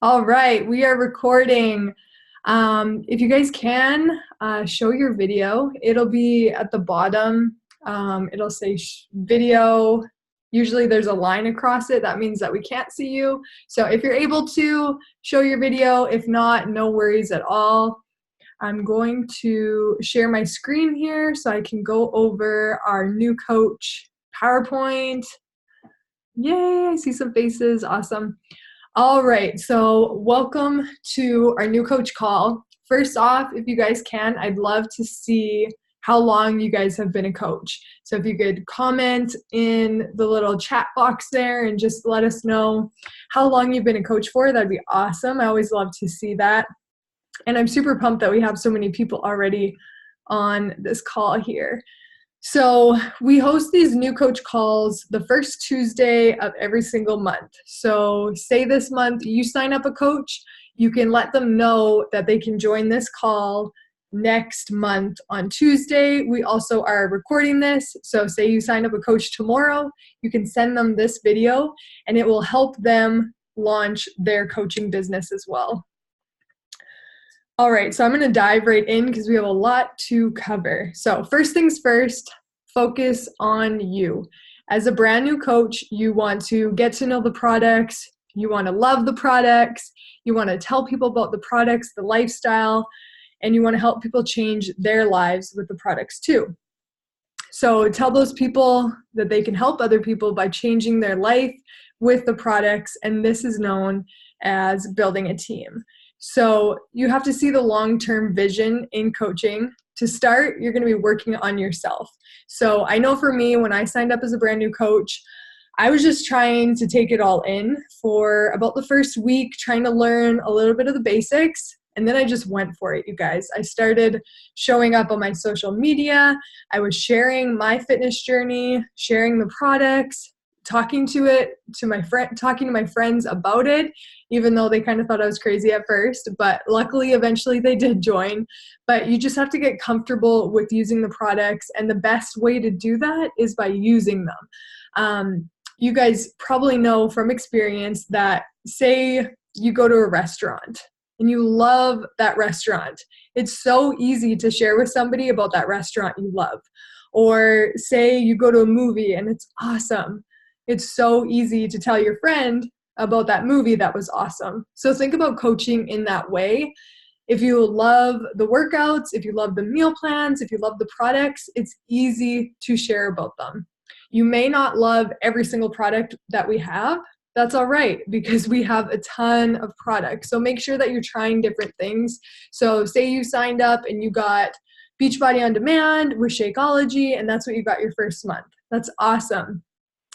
All right, we are recording. If you guys can, show your video. It'll be at the bottom. It'll say video. Usually there's a line across it. That means that we can't see you. So if you're able to, show your video. If not, no worries at all. I'm going to share my screen here so I can go over our new coach PowerPoint. Yay, I see some faces. Awesome. All right, so welcome to our new coach call. First off, if you guys can, I'd love to see how long you guys have been a coach. So if you could comment in the little chat box there and just let us know how long you've been a coach for, that'd be awesome. I always love to see that. And I'm super pumped that we have so many people already on this call here. So we host these new coach calls the first Tuesday of every single month. So say this month you sign up a coach, you can let them know that they can join this call next month on Tuesday. We also are recording this. So say you sign up a coach tomorrow, you can send them this video and it will help them launch their coaching business as well. All right, so I'm going to dive right in because we have a lot to cover. So first things first, focus on you. As a brand new coach, you want to get to know the products, you want to love the products, you want to tell people about the products, the lifestyle, and you want to help people change their lives with the products too. So tell those people that they can help other people by changing their life with the products, and this is known as building a team. So you have to see the long-term vision in coaching. To start, you're going to be working on yourself. So I know for me, when I signed up as a brand new coach, I was just trying to take it all in for about the first week, trying to learn a little bit of the basics. And then I just went for it, you guys. I started showing up on my social media. I was sharing my fitness journey, sharing the products, talking to my friends about it, even though they kind of thought I was crazy at first, but luckily eventually they did join. But you just have to get comfortable with using the products, and the best way to do that is by using them. You guys probably know from experience that, say you go to a restaurant and you love that restaurant, it's so easy to share with somebody about that restaurant you love. Or say you go to a movie and it's awesome, it's so easy to tell your friend about that movie that was awesome. So think about coaching in that way. If you love the workouts, if you love the meal plans, if you love the products, it's easy to share about them. You may not love every single product that we have. That's all right, because we have a ton of products. So make sure that you're trying different things. So say you signed up and you got Beachbody On Demand with Shakeology, and that's what you got your first month. That's awesome.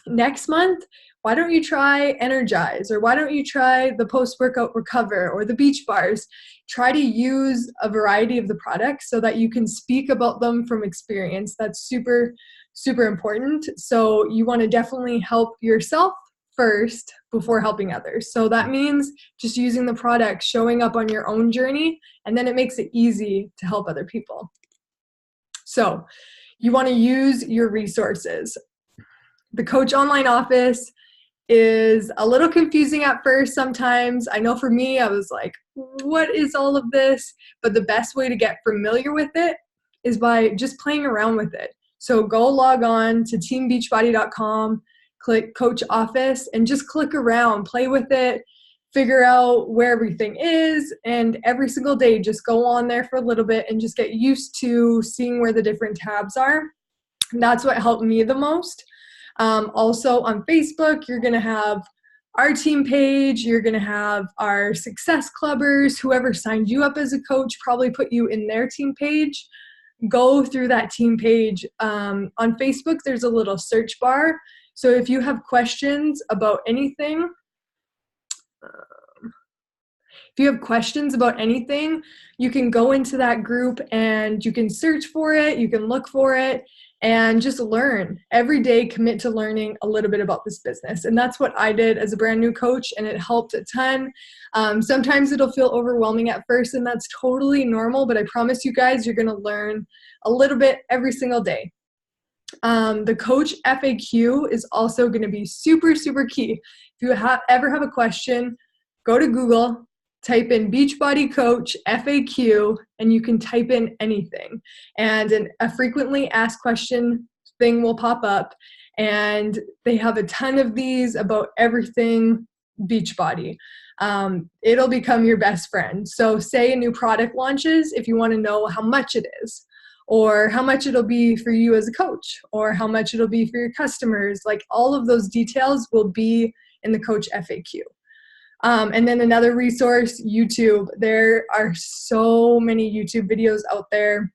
Next month, why don't you try Energize, or why don't you try the post-workout recover or the beach bars? Try to use a variety of the products so that you can speak about them from experience. That's super, super important. So you want to definitely help yourself first before helping others. So that means just using the product, showing up on your own journey, and then it makes it easy to help other people. So you want to use your resources. The Coach Online Office is a little confusing at first sometimes. I know for me, I was like, what is all of this? But the best way to get familiar with it is by just playing around with it. So go log on to teambeachbody.com, click Coach Office, and just click around, play with it, figure out where everything is, and every single day just go on there for a little bit and just get used to seeing where the different tabs are. And that's what helped me the most. Also on Facebook, you're going to have our team page, you're going to have our success clubbers, whoever signed you up as a coach probably put you in their team page. Go through that team page. On Facebook, there's a little search bar. So if you have questions about anything, you can go into that group and you can search for it, you can look for it, and just learn. Every day, commit to learning a little bit about this business. And that's what I did as a brand new coach, and it helped a ton. Sometimes it'll feel overwhelming at first, and that's totally normal, but I promise you guys, you're gonna learn a little bit every single day. The coach FAQ is also gonna be super, super key. If you ever have a question, go to Google, type in Beachbody Coach FAQ, and you can type in anything. And a frequently asked question thing will pop up, and they have a ton of these about everything Beachbody. It'll become your best friend. So say a new product launches, if you want to know how much it is, or how much it'll be for you as a coach, or how much it'll be for your customers, like all of those details will be in the Coach FAQ. And then another resource, YouTube. There are so many YouTube videos out there.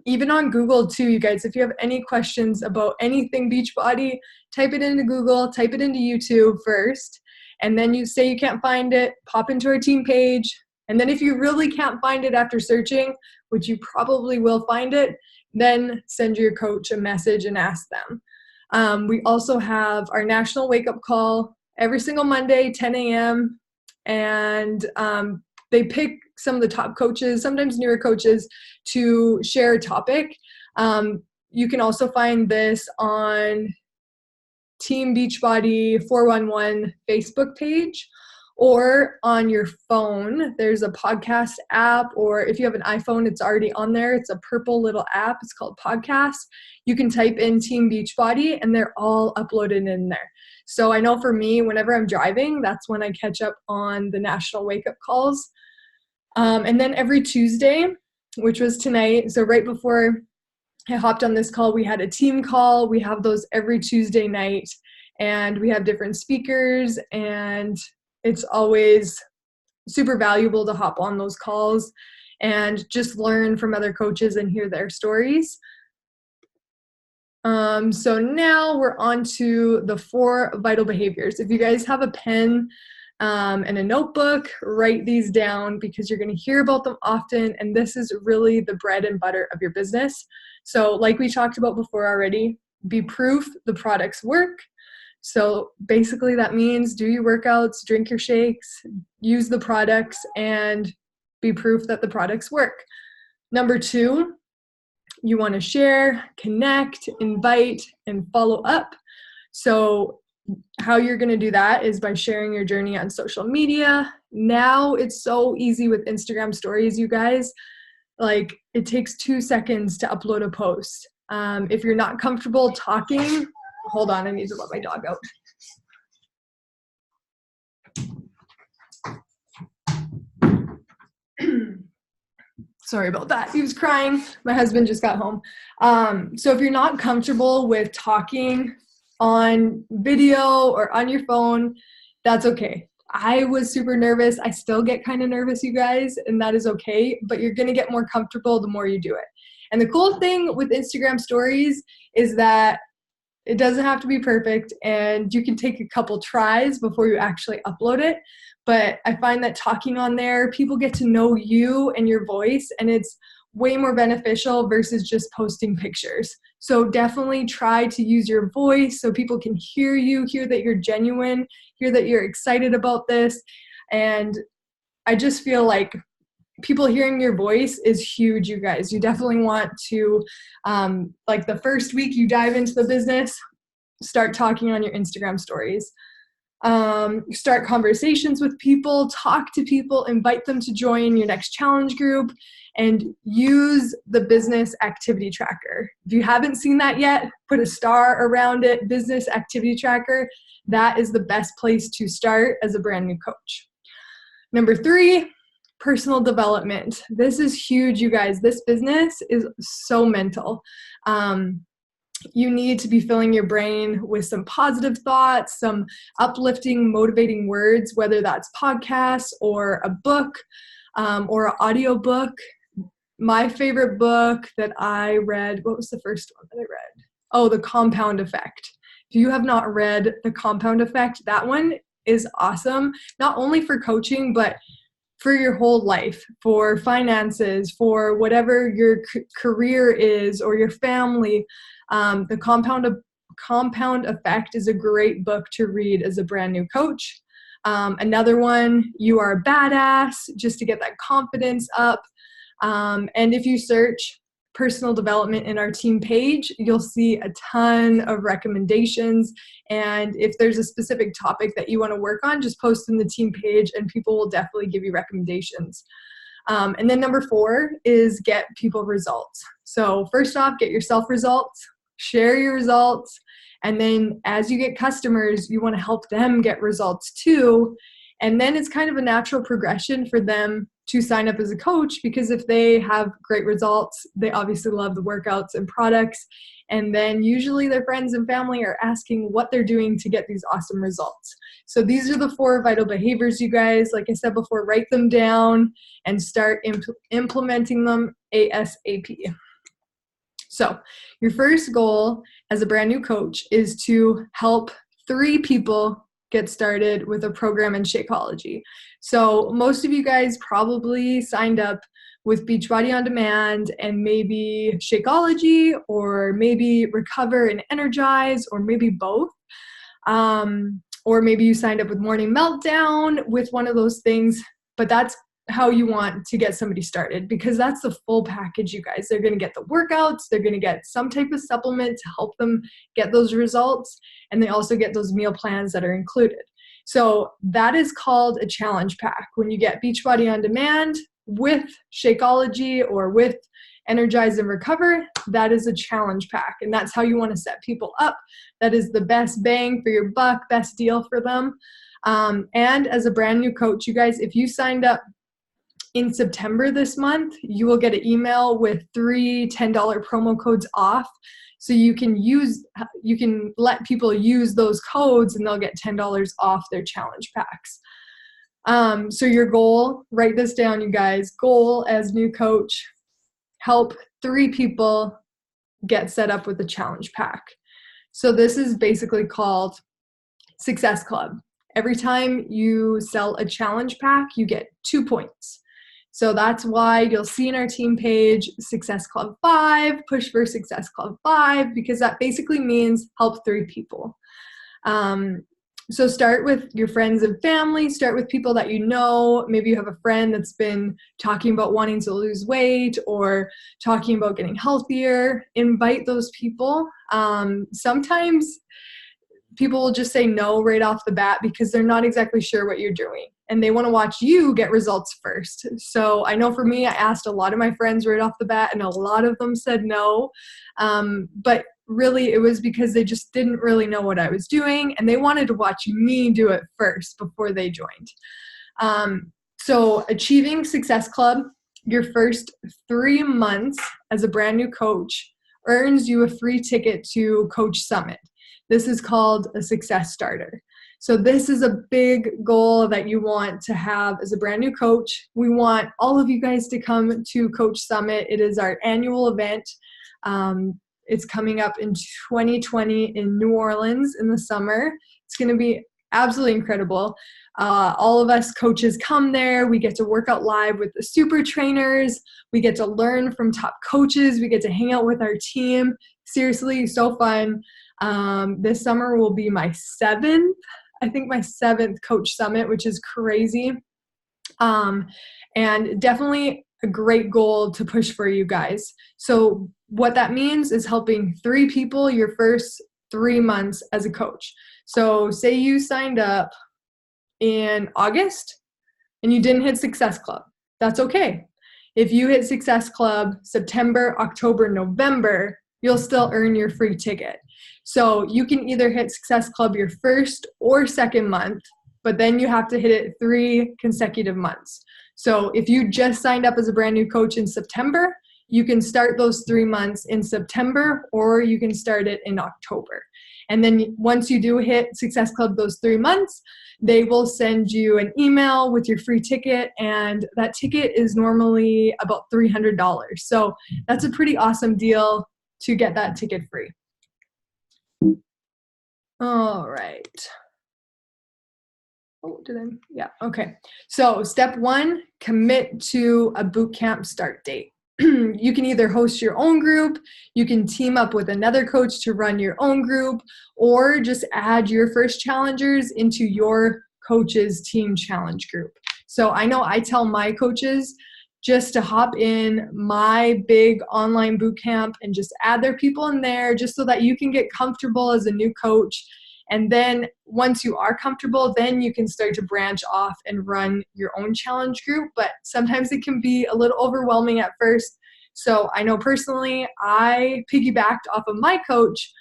Even on Google too, you guys, if you have any questions about anything Beachbody, type it into Google, type it into YouTube first, and then you say you can't find it, pop into our team page, and then if you really can't find it after searching, which you probably will find it, then send your coach a message and ask them. We also have our national wake-up call every single Monday, 10 a.m., and they pick some of the top coaches, sometimes newer coaches, to share a topic. You can also find this on Team Beachbody 411 Facebook page, or on your phone. There's a podcast app, or if you have an iPhone, it's already on there. It's a purple little app. It's called Podcast. You can type in Team Beachbody, and they're all uploaded in there. So I know for me, whenever I'm driving, that's when I catch up on the national wake-up calls. And then every Tuesday, which was tonight, so right before I hopped on this call, we had a team call. We have those every Tuesday night, and we have different speakers, and it's always super valuable to hop on those calls and just learn from other coaches and hear their stories. So now we're on to the 4 vital behaviors. If you guys have a pen and a notebook, write these down, because you're going to hear about them often, and this is really the bread and butter of your business. So like we talked about before already, be proof the products work. So basically that means do your workouts, drink your shakes, use the products, and be proof that the products work. Number 2, you want to share, connect, invite, and follow up. So how you're going to do that is by sharing your journey on social media. Now it's so easy with Instagram stories, you guys. Like, it takes 2 seconds to upload a post. If you're not comfortable talking, hold on, I need to let my dog out. Sorry about that. He was crying. My husband just got home. So if you're not comfortable with talking on video or on your phone, that's okay. I was super nervous. I still get kind of nervous, you guys, and that is okay, but you're going to get more comfortable the more you do it. And the cool thing with Instagram stories is that it doesn't have to be perfect, and you can take a couple tries before you actually upload it. But I find that talking on there, people get to know you and your voice, and it's way more beneficial versus just posting pictures. So definitely try to use your voice so people can hear you, hear that you're genuine, hear that you're excited about this. And I just feel like people hearing your voice is huge, you guys. You definitely want to, like the first week you dive into the business, start talking on your Instagram stories. Start conversations with people, talk to people, invite them to join your next challenge group, and use the business activity tracker. If you haven't seen that yet, put a star around it, business activity tracker. That is the best place to start as a brand new coach. Number 3, personal development. This is huge, you guys. This business is so mental. You need to be filling your brain with some positive thoughts, some uplifting, motivating words, whether that's podcasts or a book or an audio book. My favorite book that I read, what was the first one that I read? Oh, The Compound Effect. If you have not read The Compound Effect, that one is awesome, not only for coaching, but for your whole life, for finances, for whatever your career is or your family. The Compound Effect is a great book to read as a brand new coach. Another one, You Are a Badass, just to get that confidence up. And if you search personal development in our team page, you'll see a ton of recommendations. And if there's a specific topic that you want to work on, just post in the team page and people will definitely give you recommendations. And then number 4 is get people results. So first off, get yourself results, share your results. And then as you get customers, you want to help them get results too. And then it's kind of a natural progression for them to sign up as a coach, because if they have great results, they obviously love the workouts and products. And then usually their friends and family are asking what they're doing to get these awesome results. So these are the 4 vital behaviors, you guys. Like I said before, write them down and start implementing them ASAP. So your first goal as a brand new coach is to help 3 people get started with a program in Shakeology. So most of you guys probably signed up with Beachbody On Demand and maybe Shakeology, or maybe Recover and Energize, or maybe both. Or maybe you signed up with Morning Meltdown with one of those things, but that's how you want to get somebody started, because that's the full package, you guys. They're going to get the workouts, they're going to get some type of supplement to help them get those results, and they also get those meal plans that are included. So that is called a challenge pack. When you get Beachbody On Demand with Shakeology or with Energize and Recover, that is a challenge pack, and that's how you want to set people up. That is the best bang for your buck, best deal for them. And as a brand new coach, you guys, if you signed up in September this month, you will get an email with 3 $10 promo codes off. So you can let people use those codes and they'll get $10 off their challenge packs. So your goal, write this down, you guys. Goal as new coach, help 3 people get set up with a challenge pack. So this is basically called Success Club. Every time you sell a challenge pack, you get 2 points. So that's why you'll see in our team page, Success Club 5, push for Success Club 5, because that basically means help 3 people. So start with your friends and family, start with people that you know. Maybe you have a friend that's been talking about wanting to lose weight or talking about getting healthier. Invite those people. Sometimes people will just say no right off the bat because they're not exactly sure what you're doing and they want to watch you get results first. So I know for me, I asked a lot of my friends right off the bat and a lot of them said no. But really it was because they just didn't really know what I was doing and they wanted to watch me do it first before they joined. So achieving Success Club, your first 3 months as a brand new coach earns you a free ticket to Coach Summit. This is called a Success Starter. So this is a big goal that you want to have as a brand new coach. We want all of you guys to come to Coach Summit. It is our annual event. It's coming up in 2020 in New Orleans in the summer. It's going to be absolutely incredible. All of us coaches come there. We get to work out live with the super trainers. We get to learn from top coaches. We get to hang out with our team. Seriously, so fun. This summer will be my 7th Coach Summit, which is crazy. And definitely a great goal to push for you guys. So what that means is helping 3 people your first 3 months as a coach. So say you signed up in August and you didn't hit Success Club. That's okay. If you hit Success Club September, October, November, you'll still earn your free ticket. So you can either hit Success Club your first or second month, but then you have to hit it 3 consecutive months. So if you just signed up as a brand new coach in September, you can start those 3 months in September, or you can start it in October. And then once you do hit Success Club those 3 months, they will send you an email with your free ticket, and that ticket is normally about $300. So that's a pretty awesome deal to get that ticket free. All right. Oh, yeah, okay. So step 1, commit to a boot camp start date. You can either host your own group, you can team up with another coach to run your own group, or just add your first challengers into your coach's team challenge group. So I know I tell my coaches just to hop in my big online boot camp and just add their people in there just so that you can get comfortable as a new coach. And then once you are comfortable, then you can start to branch off and run your own challenge group. But sometimes it can be a little overwhelming at first. So I know personally, I piggybacked off of my coach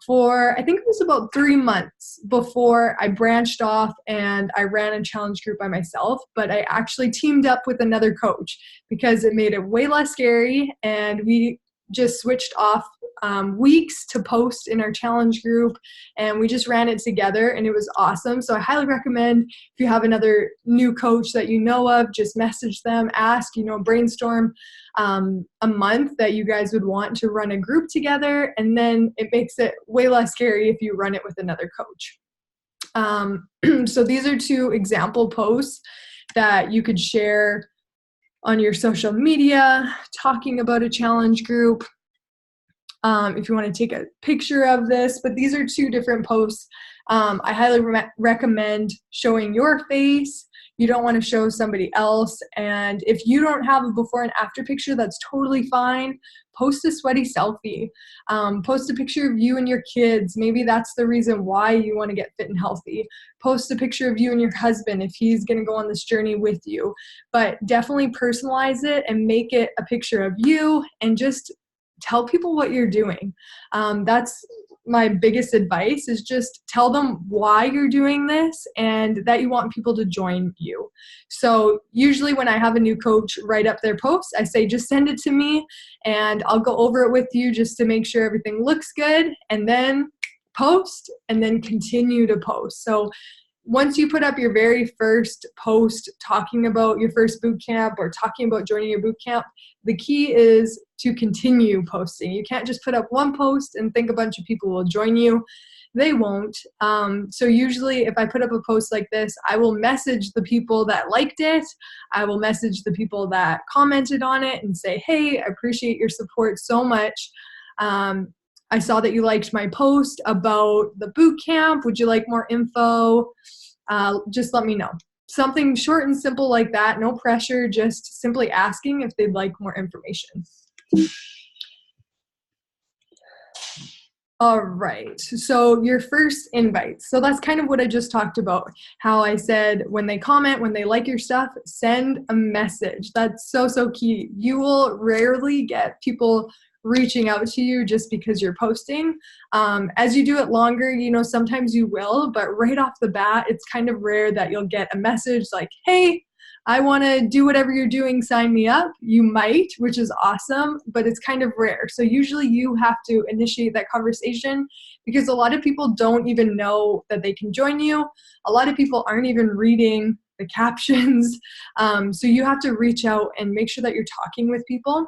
for, I think it was about 3 months before I branched off and I ran a challenge group by myself. But I actually teamed up with another coach because it made it way less scary, and we just switched off weeks to post in our challenge group, and we just ran it together, and it was awesome. So I highly recommend, if you have another new coach that you know of, just message them, ask, brainstorm a month that you guys would want to run a group together, and then it makes it way less scary if you run it with another coach. So these are 2 example posts that you could share on your social media talking about a challenge group. If you want to take a picture of this, but these are 2 different posts. I highly recommend showing your face. You don't want to show somebody else. And if you don't have a before and after picture, that's totally fine. Post a sweaty selfie. Post a picture of you and your kids. Maybe that's the reason why you want to get fit and healthy. Post a picture of you and your husband if he's going to go on this journey with you. But definitely personalize it and make it a picture of you, and just tell people what you're doing. That's my biggest advice, is just tell them why you're doing this and that you want people to join you. So usually when I have a new coach write up their post, I say, just send it to me and I'll go over it with you just to make sure everything looks good, and then post, and then continue to post. So once you put up your very first post talking about your first boot camp or talking about joining your boot camp, the key is to continue posting. You can't just put up one post and think a bunch of people will join you. They won't. So usually if I put up a post like this, I will message the people that liked it. I will message the people that commented on it and say, hey, I appreciate your support so much. I saw that you liked my post about the boot camp. Would you like more info? Just let me know. Something short and simple like that, no pressure, just simply asking if they'd like more information. All right, so your first invite. So that's kind of what I just talked about, how I said when they comment, when they like your stuff, send a message. That's so key. You will rarely get people reaching out to you just because you're posting. As you do it longer, sometimes you will, but right off the bat, it's kind of rare that you'll get a message like, hey, I want to do whatever you're doing, sign me up. You might, which is awesome, but it's kind of rare. So usually you have to initiate that conversation, because a lot of people don't even know that they can join you. A lot of people aren't even reading the captions. So you have to reach out and make sure that you're talking with people.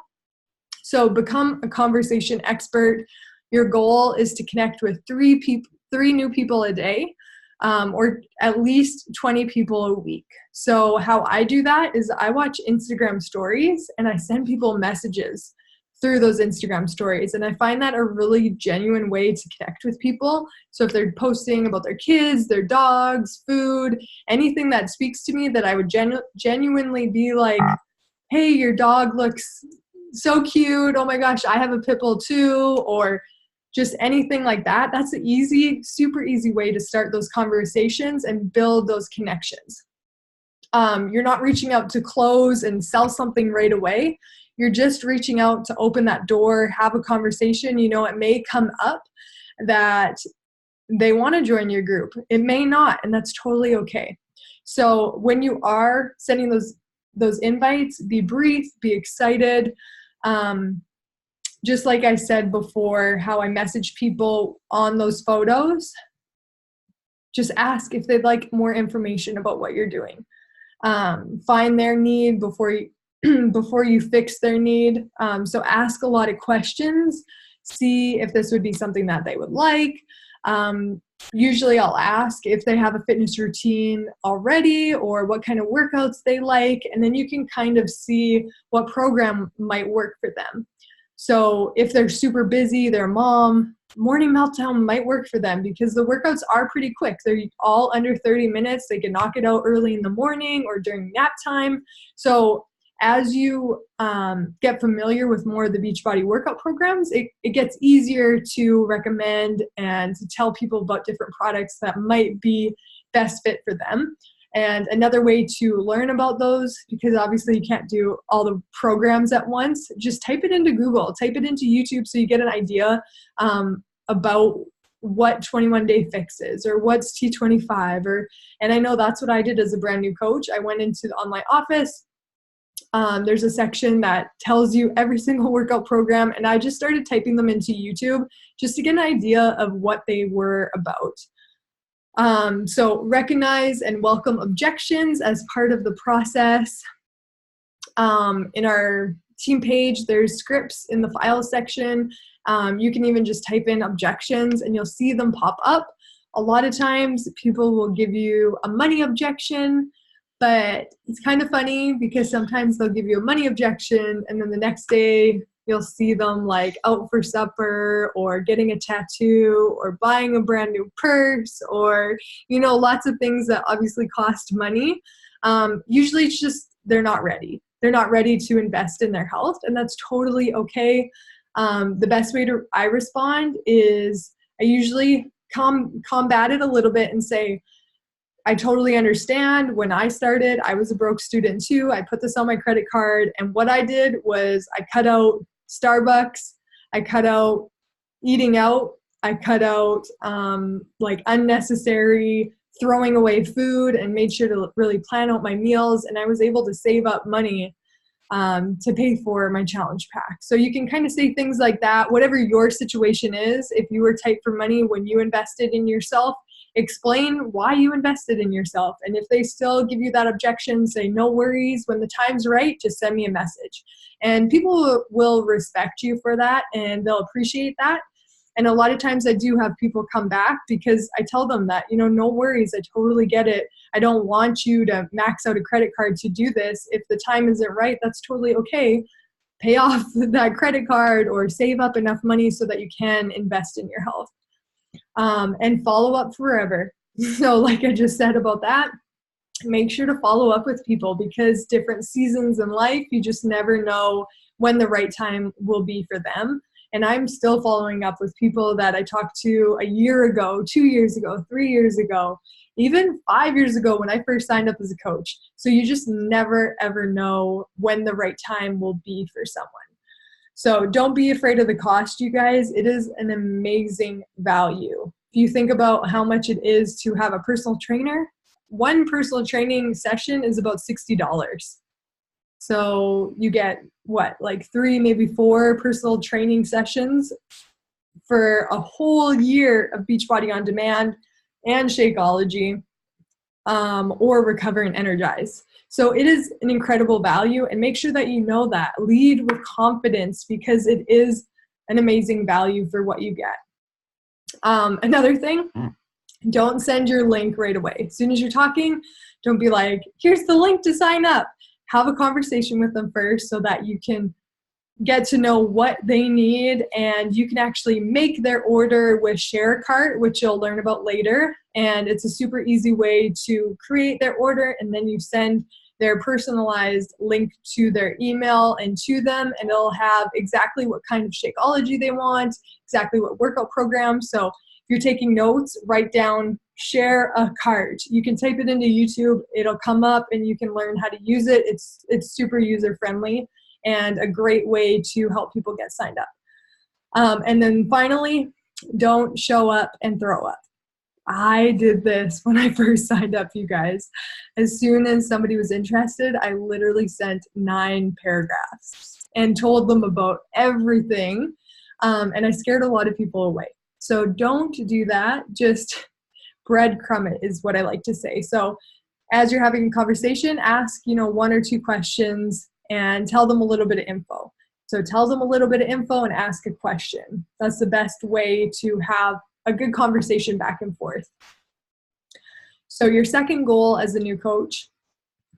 So become a conversation expert. Your goal is to connect with 3 new people a day, or at least 20 people a week. So how I do that is I watch Instagram stories and I send people messages through those Instagram stories. And I find that a really genuine way to connect with people. So if they're posting about their kids, their dogs, food, anything that speaks to me, that I would genuinely be like, hey, your dog looks so cute. Oh my gosh, I have a pit bull too. Or just anything like that. That's an easy, super easy way to start those conversations and build those connections. You're not reaching out to close and sell something right away. You're just reaching out to open that door, have a conversation. It may come up that they want to join your group. It may not, and that's totally okay. So when you are sending those invites, be brief, be excited. Just like I said before, how I message people on those photos, just ask if they'd like more information about what you're doing. Find their need before you fix their need. So ask a lot of questions. See if this would be something that they would like. Usually I'll ask if they have a fitness routine already or what kind of workouts they like, and then you can kind of see what program might work for them. So if they're super busy, their mom, morning meltdown might work for them because the workouts are pretty quick. They're all under 30 minutes. They can knock it out early in the morning or during nap time. So as you get familiar with more of the Beachbody workout programs, it gets easier to recommend and to tell people about different products that might be best fit for them. And another way to learn about those, because obviously you can't do all the programs at once, just type it into Google, type it into YouTube so you get an idea about what 21-day fix is or what's T25. And I know that's what I did as a brand new coach. I went into the online office. There's a section that tells you every single workout program, and I just started typing them into YouTube just to get an idea of what they were about. So recognize and welcome objections as part of the process. In our team page, there's scripts in the files section. You can even just type in objections and you'll see them pop up. A lot of times people will give you a money objection, but it's kind of funny because sometimes they'll give you a money objection and then the next day you'll see them like out for supper or getting a tattoo or buying a brand new purse or, lots of things that obviously cost money. Usually it's just they're not ready. They're not ready to invest in their health, and that's totally okay. The best way I respond is I usually combat it a little bit and say, I totally understand. When I started, I was a broke student too. I put this on my credit card, and what I did was I cut out Starbucks, I cut out eating out, I cut out unnecessary throwing away food and made sure to really plan out my meals, and I was able to save up money to pay for my challenge pack. So you can kind of say things like that, whatever your situation is. If you were tight for money when you invested in yourself, explain why you invested in yourself. And if they still give you that objection, say, no worries, when the time's right, just send me a message. And people will respect you for that and they'll appreciate that. And a lot of times I do have people come back because I tell them that, no worries, I totally get it. I don't want you to max out a credit card to do this. If the time isn't right, that's totally okay. Pay off that credit card or save up enough money so that you can invest in your health. And follow up forever. So like I just said about that, make sure to follow up with people because different seasons in life, you just never know when the right time will be for them. And I'm still following up with people that I talked to a year ago, 2 years ago, 3 years ago, even 5 years ago when I first signed up as a coach. So you just never, ever know when the right time will be for someone. So don't be afraid of the cost, you guys. It is an amazing value. If you think about how much it is to have a personal trainer, one personal training session is about $60. So you get like 3, maybe 4 personal training sessions for a whole year of Beachbody On Demand and Shakeology, or Recover and Energize. So it is an incredible value, and make sure that you know that. Lead with confidence because it is an amazing value for what you get. Another thing, don't send your link right away. As soon as you're talking, don't be like, here's the link to sign up. Have a conversation with them first so that you can get to know what they need, and you can actually make their order with Share a Cart, which you'll learn about later. And it's a super easy way to create their order, and then you send their personalized link to their email and to them, and it'll have exactly what kind of Shakeology they want, exactly what workout program. So if you're taking notes, write down Share a Cart. You can type it into YouTube, it'll come up and you can learn how to use it. It's super user friendly and a great way to help people get signed up. And then finally, don't show up and throw up. I did this when I first signed up, you guys. As soon as somebody was interested, I literally sent 9 paragraphs and told them about everything. And I scared a lot of people away. So don't do that. Just breadcrumb it is what I like to say. So as you're having a conversation, ask, 1 or 2 questions and tell them a little bit of info. So tell them a little bit of info and ask a question. That's the best way to have a good conversation back and forth. So your second goal as a new coach,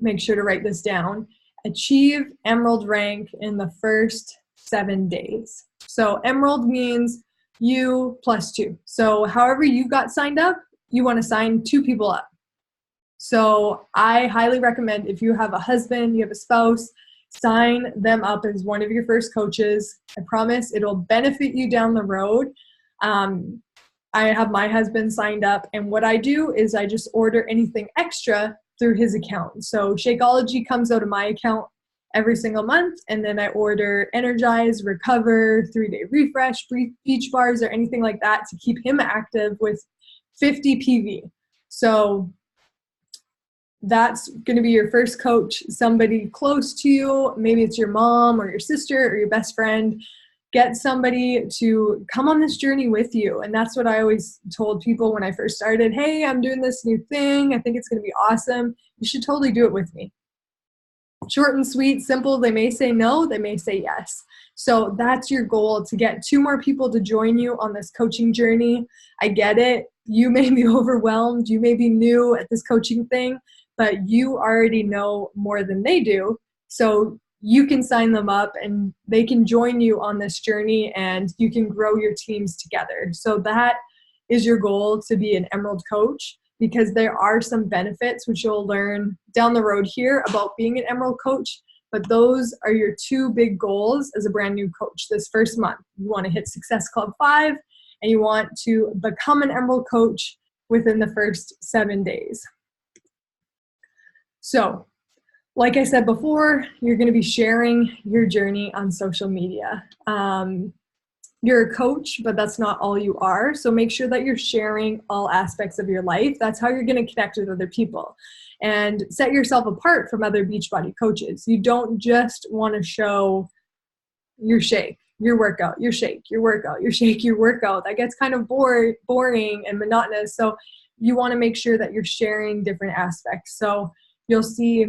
make sure to write this down, achieve Emerald rank in the first 7 days. So Emerald means you plus 2. So however you got signed up, you want to sign 2 people up. So I highly recommend if you have a husband, you have a spouse, sign them up as one of your first coaches. I promise it'll benefit you down the road. I have my husband signed up, and what I do is I just order anything extra through his account. So Shakeology comes out of my account every single month, and then I order Energize, Recover, 3-Day Refresh, Beach Bars, or anything like that to keep him active with 50 PV. So that's going to be your first coach, somebody close to you. Maybe it's your mom or your sister or your best friend. Get somebody to come on this journey with you. And that's what I always told people when I first started. Hey, I'm doing this new thing. I think it's going to be awesome. You should totally do it with me. Short and sweet, simple. They may say no, they may say yes. So that's your goal, to get 2 more people to join you on this coaching journey. I get it. You may be overwhelmed. You may be new at this coaching thing, but you already know more than they do. So you can sign them up and they can join you on this journey, and you can grow your teams together. So that is your goal, to be an Emerald coach, because there are some benefits which you'll learn down the road here about being an Emerald coach. But those are your 2 big goals as a brand new coach this first month. You want to hit Success Club 5, and you want to become an Emerald coach within the first 7 days. So, like I said before, you're going to be sharing your journey on social media. You're a coach, but that's not all you are. So make sure that you're sharing all aspects of your life. That's how you're going to connect with other people and set yourself apart from other Beachbody coaches. You don't just want to show your shake, your workout, your shake, your workout, your shake, your workout. That gets kind of boring and monotonous. So you want to make sure that you're sharing different aspects. So you'll see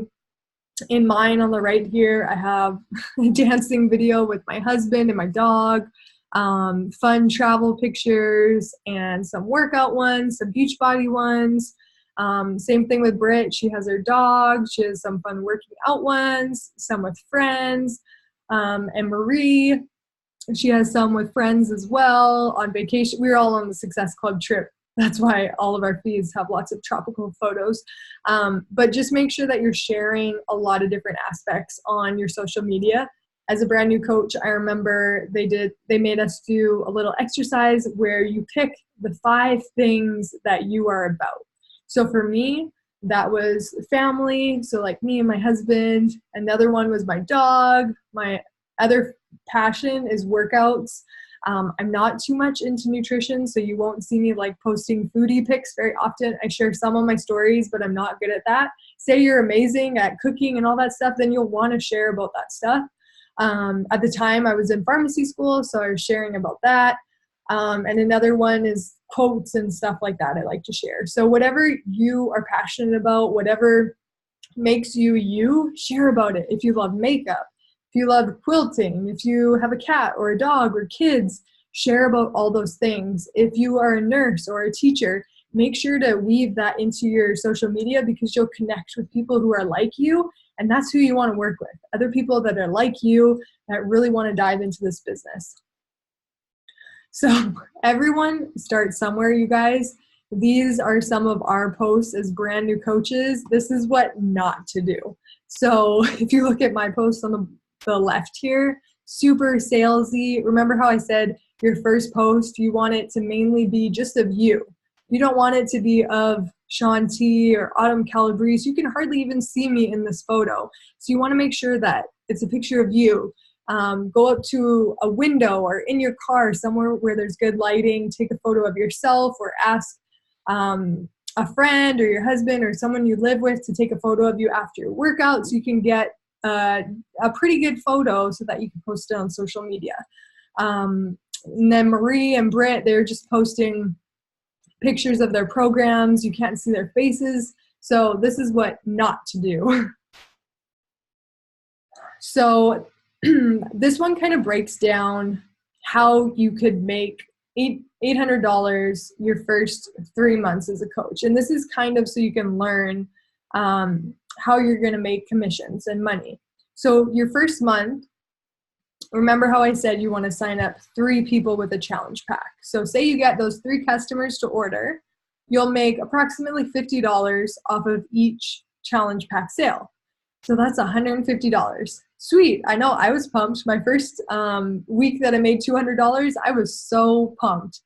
in mine on the right here, I have a dancing video with my husband and my dog, fun travel pictures, and some workout ones, some Beachbody ones. Same thing with Britt. She has her dog. She has some fun working out ones, some with friends. And Marie, she has some with friends as well on vacation. We were all on the Success Club trip. That's why all of our feeds have lots of tropical photos. But just make sure that you're sharing a lot of different aspects on your social media. As a brand new coach, I remember they made us do a little exercise where you pick the 5 things that you are about. So for me, that was family. So like me and my husband. Another one was my dog. My other passion is workouts. I'm not too much into nutrition, so you won't see me like posting foodie pics very often. I share some on my stories, but I'm not good at that. Say you're amazing at cooking and all that stuff, then you'll want to share about that stuff. At the time I was in pharmacy school, so I was sharing about that. And another one is quotes and stuff like that I like to share. So whatever you are passionate about, whatever makes you, share about it. If you love makeup, if you love quilting, if you have a cat or a dog or kids, share about all those things. If you are a nurse or a teacher, make sure to weave that into your social media, because you'll connect with people who are like you, and that's who you want to work with. Other people that are like you, that really want to dive into this business. So everyone starts somewhere, you guys. These are some of our posts as brand new coaches. This is what not to do. So if you look at my post on the left here, super salesy. Remember how I said your first post, you want it to mainly be just of you. You don't want it to be of Sean T or Autumn Calabrese. You can hardly even see me in this photo. So you want to make sure that it's a picture of you. Go up to a window or in your car somewhere where there's good lighting. Take a photo of yourself, or ask a friend or your husband or someone you live with to take a photo of you after your workout, so you can get a pretty good photo so that you can post it on social media. And then Marie and Britt, they're just posting pictures of their programs. You can't see their faces. So this is what not to do. So this one kind of breaks down how you could make $800 your first 3 months as a coach. And this is kind of so you can learn how you're going to make commissions and money. So your first month, remember how I said you want to sign up 3 people with a challenge pack. So say you get those 3 customers to order, you'll make approximately $50 off of each challenge pack sale. So that's $150. sweet. I know I was pumped. My first week that I made $200, I was so pumped.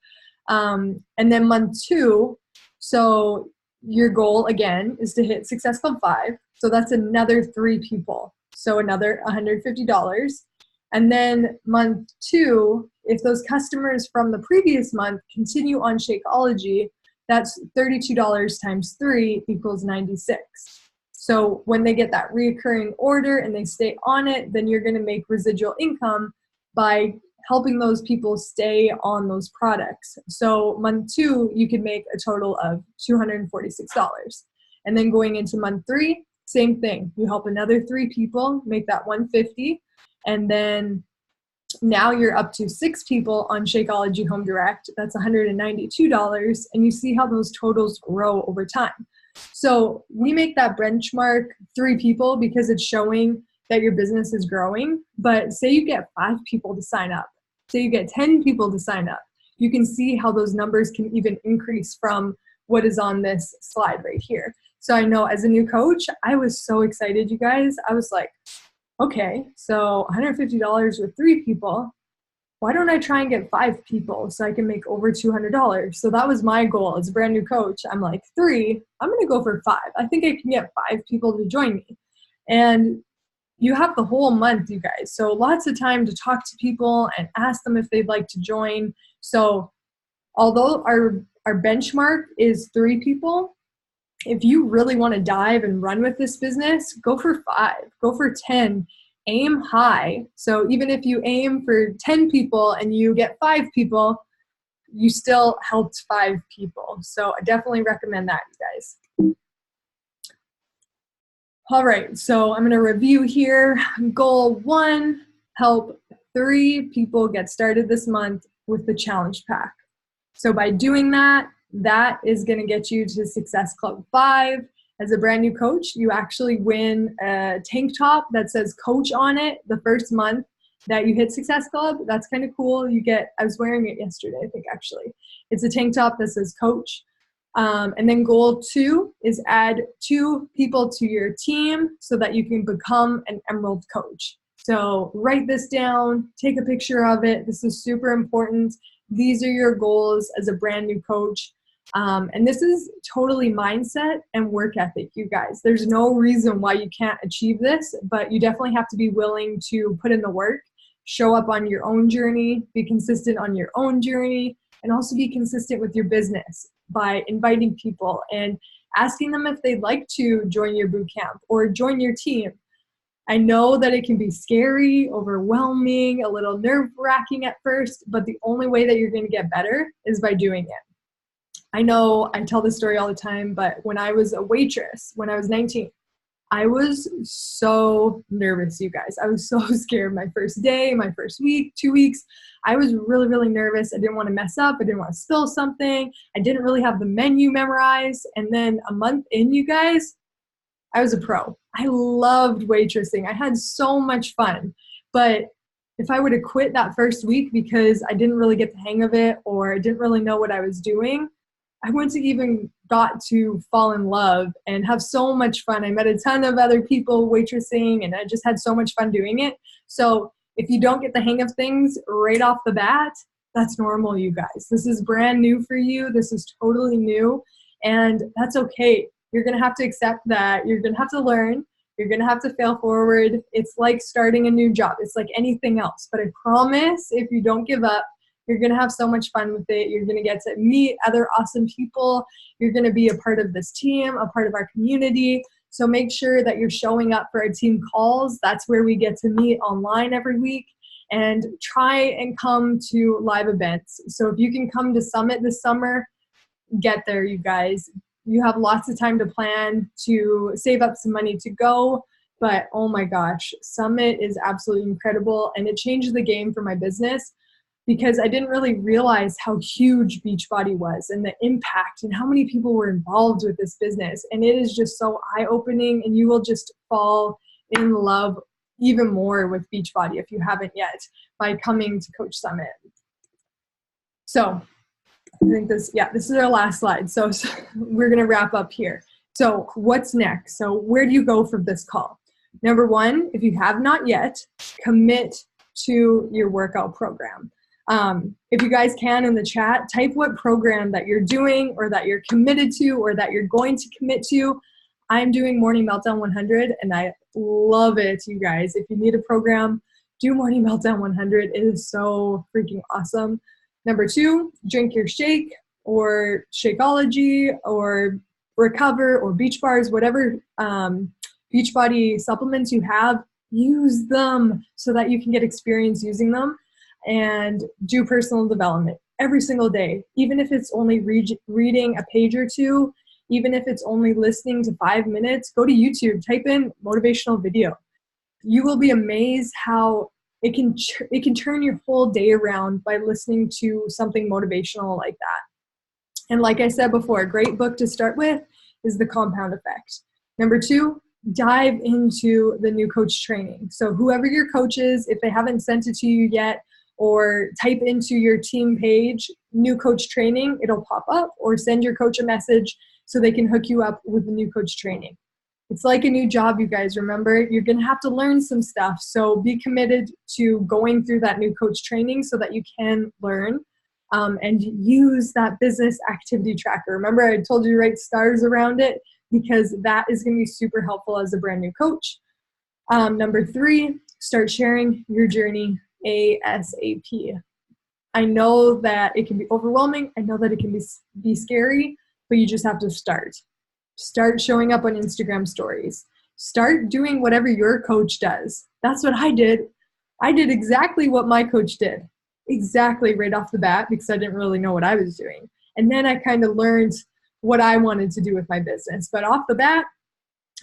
And then month 2, so your goal again is to hit Success Club 5. So that's another 3 people. So another $150. And then month 2, if those customers from the previous month continue on Shakeology, that's $32 times 3 equals 96. So when they get that reoccurring order and they stay on it, then you're going to make residual income by helping those people stay on those products. So month 2, you can make a total of $246. And then going into month 3, same thing. You help another 3 people make that $150. And then now you're up to 6 people on Shakeology Home Direct. That's $192. And you see how those totals grow over time. So we make that benchmark 3 people because it's showing that your business is growing. But say you get 5 people to sign up, say you get 10 people to sign up, you can see how those numbers can even increase from what is on this slide right here. So I know as a new coach, I was so excited, you guys. I was like, okay, so $150 with 3 people. Why don't I try and get 5 people so I can make over $200? So that was my goal as a brand new coach. I'm like, 3, I'm going to go for 5. I think I can get 5 people to join me. And you have the whole month, you guys. So lots of time to talk to people and ask them if they'd like to join. So although our benchmark is 3 people, if you really want to dive and run with this business, go for 5, go for 10, aim high. So even if you aim for 10 people and you get 5 people, you still helped 5 people. So I definitely recommend that, you guys. All right, so I'm going to review here. Goal 1, help 3 people get started this month with the challenge pack. So by doing that, that is going to get you to Success Club 5. As a brand new coach, you actually win a tank top that says coach on it the first month that you hit Success Club. That's kind of cool. I was wearing it yesterday, I think actually. It's a tank top that says coach. And then goal 2 is add 2 people to your team so that you can become an Emerald coach. So write this down, take a picture of it. This is super important. These are your goals as a brand new coach. And this is totally mindset and work ethic, you guys. There's no reason why you can't achieve this, but you definitely have to be willing to put in the work, show up on your own journey, be consistent on your own journey, and also be consistent with your business by inviting people and asking them if they'd like to join your boot camp or join your team. I know that it can be scary, overwhelming, a little nerve-wracking at first, but the only way that you're going to get better is by doing it. I know I tell this story all the time, but when I was a waitress, when I was 19, I was so nervous, you guys. I was so scared my first day, my first week, 2 weeks. I was really, really nervous. I didn't want to mess up. I didn't want to spill something. I didn't really have the menu memorized. And then a month in, you guys, I was a pro. I loved waitressing. I had so much fun. But if I would have quit that first week because I didn't really get the hang of it or I didn't really know what I was doing, I wouldn't have even got to fall in love and have so much fun. I met a ton of other people waitressing and I just had so much fun doing it. So if you don't get the hang of things right off the bat, that's normal, you guys. This is brand new for you. This is totally new, and that's okay. You're going to have to accept that. You're going to have to learn. You're going to have to fail forward. It's like starting a new job. It's like anything else. But I promise if you don't give up, you're going to have so much fun with it. You're going to get to meet other awesome people. You're going to be a part of this team, a part of our community. So make sure that you're showing up for our team calls. That's where we get to meet online every week. And try and come to live events. So if you can come to Summit this summer, get there, you guys. You have lots of time to plan, to save up some money to go. But oh my gosh, Summit is absolutely incredible. And it changed the game for my business because I didn't really realize how huge Beachbody was and the impact and how many people were involved with this business. And it is just so eye-opening, and you will just fall in love even more with Beachbody if you haven't yet by coming to Coach Summit. So I think this is our last slide. So we're going to wrap up here. So what's next? So where do you go from this call? Number one, if you have not yet, commit to your workout program. If you guys can in the chat, type what program that you're doing or that you're committed to or that you're going to commit to. I'm doing Morning Meltdown 100 and I love it, you guys. If you need a program, do Morning Meltdown 100. It is so freaking awesome. Number two, drink your shake or Shakeology or Recover or Beach Bars, whatever Beachbody supplements you have, use them so that you can get experience using them, and do personal development every single day. Even if it's only reading a page or two, even if it's only listening to 5 minutes, go to YouTube, type in motivational video. You will be amazed how it can turn your whole day around by listening to something motivational like that. And like I said before, a great book to start with is The Compound Effect. Number two, dive into the new coach training. So whoever your coach is, if they haven't sent it to you yet, or type into your team page, new coach training, it'll pop up, or send your coach a message so they can hook you up with the new coach training. It's like a new job, you guys. Remember, you're going to have to learn some stuff. So be committed to going through that new coach training so that you can learn and use that business activity tracker. Remember, I told you to write stars around it because that is going to be super helpful as a brand new coach. Number three, start sharing your journey ASAP. I know that it can be overwhelming. I know that it can be scary, but you just have to start. Start showing up on Instagram stories. Start doing whatever your coach does. That's what I did. I did exactly what my coach did. Exactly right off the bat because I didn't really know what I was doing. And then I kind of learned what I wanted to do with my business. But off the bat,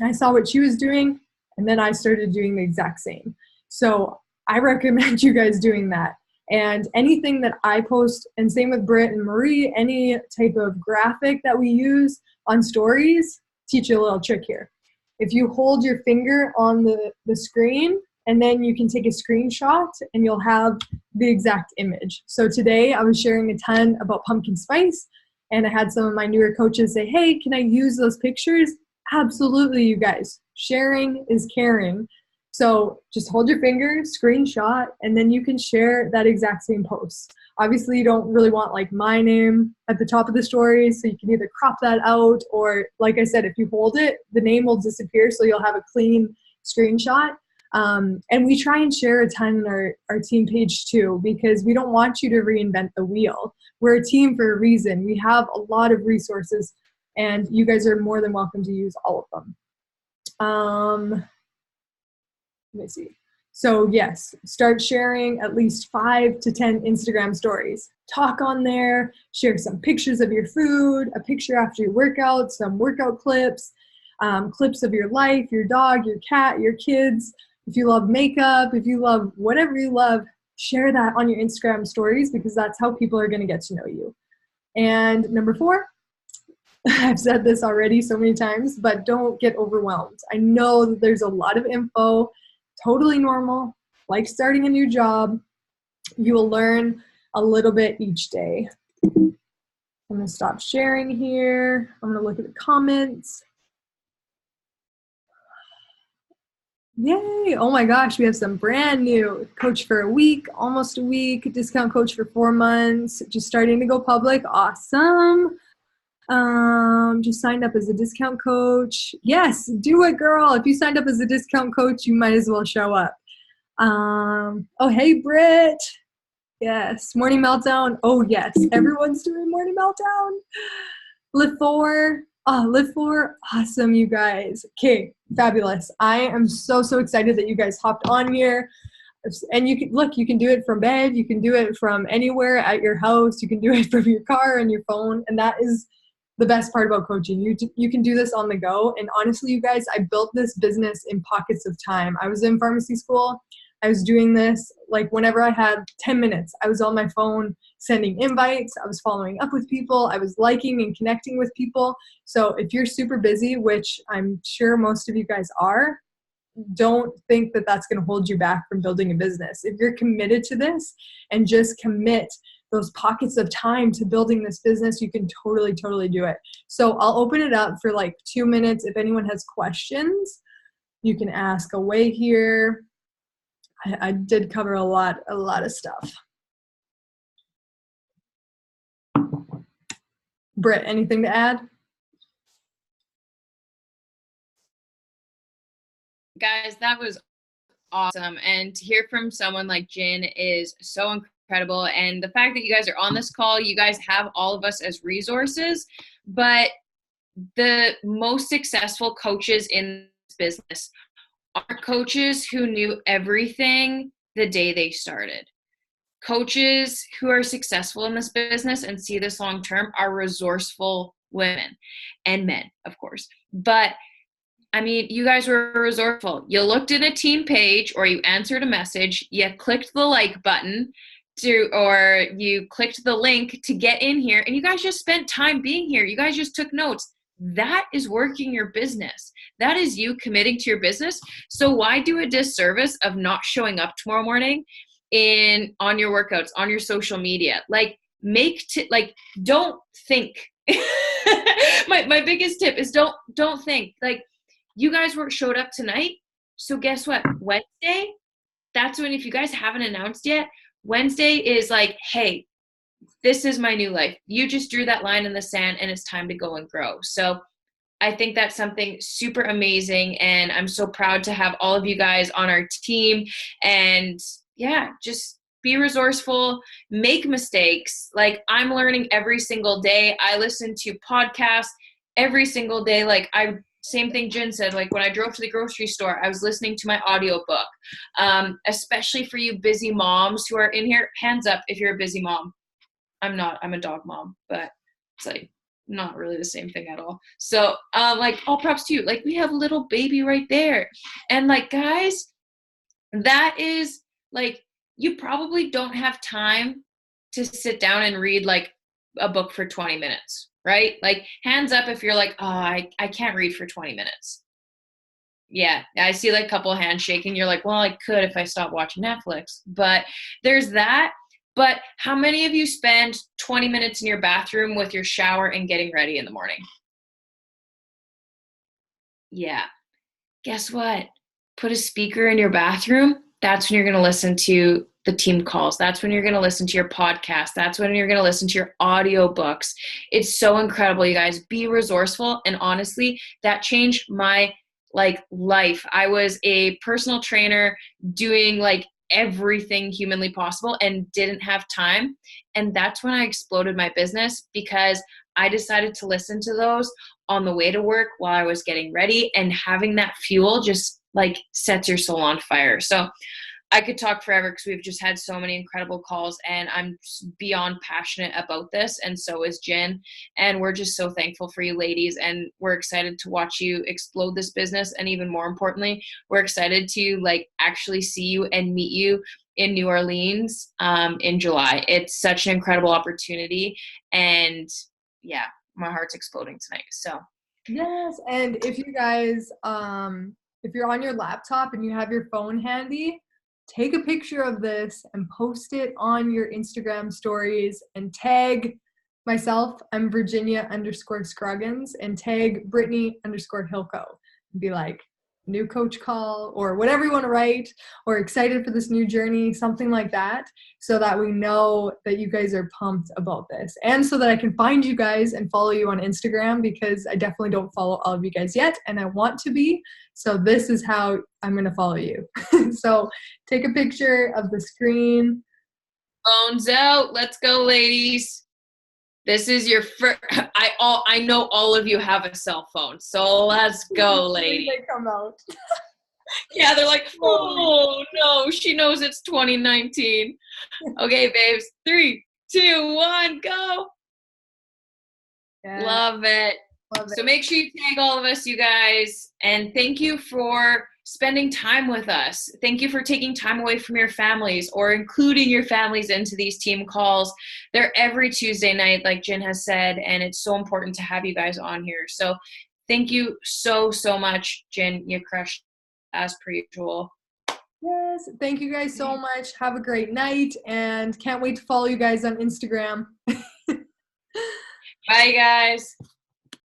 I saw what she was doing, and then I started doing the exact same. So I recommend you guys doing that. And anything that I post, and same with Britt and Marie, any type of graphic that we use on stories, teach you a little trick here. If you hold your finger on the screen, and then you can take a screenshot and you'll have the exact image. So today I was sharing a ton about pumpkin spice, and I had some of my newer coaches say, hey, can I use those pictures? Absolutely, you guys. Sharing is caring. So just hold your finger, screenshot, and then you can share that exact same post. Obviously, you don't really want like my name at the top of the story, so you can either crop that out or, like I said, if you hold it, the name will disappear, so you'll have a clean screenshot. And we try and share a ton on our team page too, because we don't want you to reinvent the wheel. We're a team for a reason. We have a lot of resources, and you guys are more than welcome to use all of them. Let me see. So yes, start sharing at least 5 to 10 Instagram stories. Talk on there, share some pictures of your food, a picture after your workout, some workout clips, clips of your life, your dog, your cat, your kids. If you love makeup, if you love whatever you love, share that on your Instagram stories because that's how people are going to get to know you. And number 4, I've said this already so many times, but don't get overwhelmed. I know that there's a lot of info, totally normal, like starting a new job. You will learn a little bit each day. I'm going to stop sharing here. I'm going to look at the comments. Yay. Oh my gosh, we have some brand new coach for a week, almost a week, discount coach for 4 months, just starting to go public. Awesome. Just signed up as a discount coach. Yes, do it, girl. If you signed up as a discount coach, you might as well show up. Oh, hey, Britt. Yes, Morning Meltdown. Oh, yes, everyone's doing Morning Meltdown. Live 4. Live 4. Awesome, you guys. Okay, fabulous. I am so excited that you guys hopped on here. And you can do it from bed. You can do it from anywhere at your house. You can do it from your car and your phone. And that is the best part about coaching. You can do this on the go. And honestly, you guys, I built this business in pockets of time. I was in pharmacy school. I was doing this like whenever I had 10 minutes. I was on my phone sending invites. I was following up with people. I was liking and connecting with people. So if you're super busy, which I'm sure most of you guys are, don't think that that's going to hold you back from building a business. If you're committed to this and just commit those pockets of time to building this business, you can totally do it. So I'll open it up for like 2 minutes if anyone has questions. You can ask away here. I did cover a lot of stuff. Britt, anything to add? Guys, that was awesome. And to hear from someone like Jen is so incredible. And the fact that you guys are on this call, you guys have all of us as resources. But the most successful coaches in this business are coaches who knew everything the day they started. Coaches who are successful in this business and see this long term are resourceful women and men, of course. But I mean, you guys were resourceful. You looked at a team page or you answered a message, you clicked the like button or you clicked the link to get in here, and you guys just spent time being here. You guys just took notes. That is working your business. That is you committing to your business. So why do a disservice of not showing up tomorrow morning on your workouts, on your social media? Like don't think. my biggest tip is don't think. Like, you guys showed up tonight. So guess what? Wednesday, that's when, if you guys haven't announced yet, Wednesday is like, hey, this is my new life. You just drew that line in the sand and it's time to go and grow. So I think that's something super amazing. And I'm so proud to have all of you guys on our team. And yeah, just be resourceful, make mistakes. Like, I'm learning every single day. I listen to podcasts every single day. Like, same thing Jen said, like when I drove to the grocery store, I was listening to my audiobook. Especially for you busy moms who are in here, hands up if you're a busy mom. I'm not, I'm a dog mom, but it's like not really the same thing at all. So like, all props to you. Like, we have a little baby right there. And like, guys, that is like, you probably don't have time to sit down and read like a book for 20 minutes, right? Like, hands up if you're like, oh, I can't read for 20 minutes. Yeah, I see like a couple of hands shaking. You're like, well, I could if I stopped watching Netflix. But there's that. But how many of you spend 20 minutes in your bathroom with your shower and getting ready in the morning? Yeah. Guess what? Put a speaker in your bathroom. That's when you're going to listen to the team calls. That's when you're going to listen to your podcast. That's when you're going to listen to your audiobooks. It's so incredible, you guys. Be resourceful. And honestly, that changed my life. I was a personal trainer doing like everything humanly possible and didn't have time. And that's when I exploded my business, because I decided to listen to those on the way to work while I was getting ready, and having that fuel just like sets your soul on fire. So I could talk forever because we've just had so many incredible calls, and I'm beyond passionate about this. And so is Jen. And we're just so thankful for you ladies. And we're excited to watch you explode this business. And even more importantly, we're excited to like actually see you and meet you in New Orleans in July. It's such an incredible opportunity. And yeah, my heart's exploding tonight. So yes. And if you guys, if you're on your laptop and you have your phone handy, take a picture of this and post it on your Instagram stories and tag myself. I'm Virginia_Scroggins, and tag Brittany_Hilco. Be like, new coach call, or whatever you want to write, or excited for this new journey, something like that, so that we know that you guys are pumped about this, and so that I can find you guys and follow you on Instagram, because I definitely don't follow all of you guys yet, and I want to be. So this is how I'm going to follow you. So take a picture of the screen. Phones out. Let's go, ladies. This is your first. I know all of you have a cell phone, so let's go, ladies. They come out. Yeah, they're like, oh no, she knows it's 2019. Okay, babes. 3, 2, 1, go. Yeah. Love it. So make sure you tag all of us, you guys. And thank you for spending time with us. Thank you for taking time away from your families, or including your families into these team calls. They're every Tuesday night, like Jen has said, and it's so important to have you guys on here. So thank you so, so much, Jen. You crushed as per usual. Yes, thank you guys so much. Have a great night, and can't wait to follow you guys on Instagram. Bye, guys.